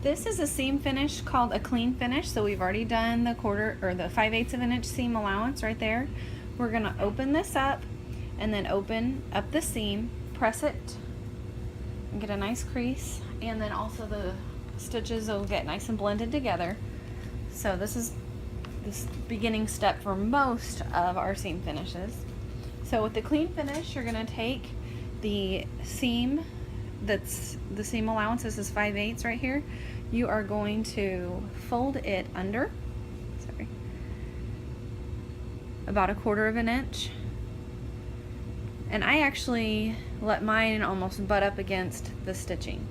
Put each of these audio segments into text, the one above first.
This is a seam finish called a clean finish. So we've already done the 1/4 or the 5/8 of an inch seam allowance right there. We're gonna open this up and then open up the seam, press it, and get a nice crease, and then also the stitches will get nice and blended together. So this is this beginning step for most of our seam finishes. So with the clean finish, you're gonna take the seam that's the seam allowance. This is 5/8 right here. You are going to fold it under, sorry, about 1/4 of an inch. And I actually let mine almost butt up against the stitching.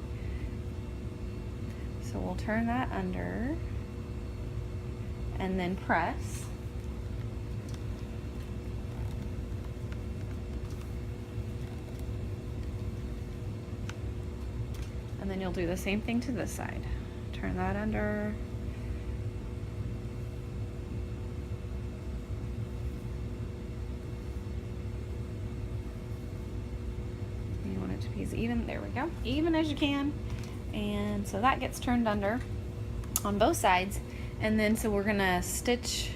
So we'll turn that under and then press. And then you'll do the same thing to this side. Turn that under. You want it to be as even, there we go, even as you can. And so that gets turned under on both sides. And then so we're gonna stitch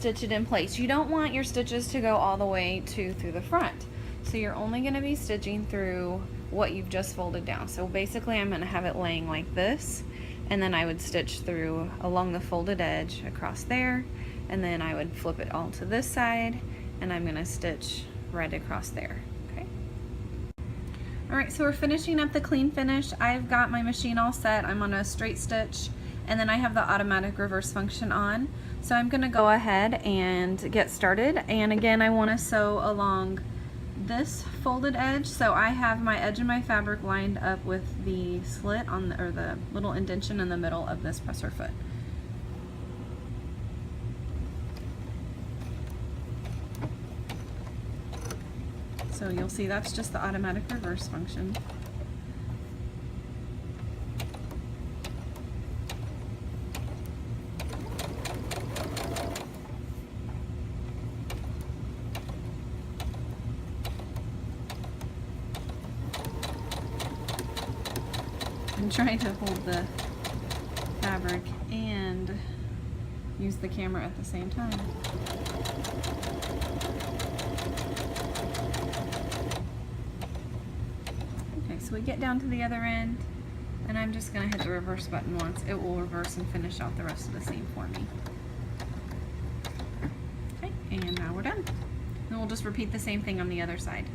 it in place. You don't want your stitches to go all the way through the front. So you're only gonna be stitching through what you've just folded down. So basically I'm gonna have it laying like this, and then I would stitch through along the folded edge across there, and then I would flip it all to this side, and I'm gonna stitch right across there, okay? All right, so we're finishing up the clean finish. I've got my machine all set. I'm on a straight stitch, and then I have the automatic reverse function on. So I'm gonna go ahead and get started. And again, I wanna sew along this folded edge. So I have my edge of my fabric lined up with the slit on the, or the little indentation in the middle of this presser foot. So you'll see that's just the automatic reverse function. I'm trying to hold the fabric and use the camera at the same time. Okay, so we get down to the other end, and I'm just going to hit the reverse button once. It will reverse and finish out the rest of the seam for me. Okay, and now we're done. And we'll just repeat the same thing on the other side.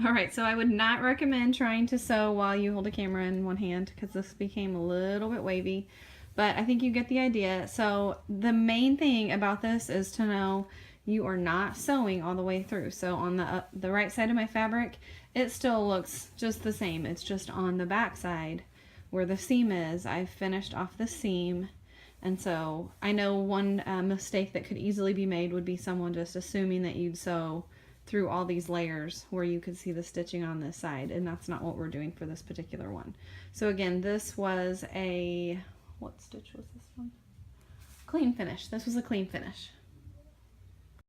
Alright, so I would not recommend trying to sew while you hold a camera in one hand, because this became a little bit wavy, but I think you get the idea. So the main thing about this is to know you are not sewing all the way through. So on the right side of my fabric, it still looks just the same. It's just on the back side where the seam is, I've finished off the seam. And so I know one mistake that could easily be made would be someone just assuming that you'd sew through all these layers where you could see the stitching on this side, and that's not what we're doing for this particular one. So again, this was a, what stitch was this one? Clean finish. This was a clean finish.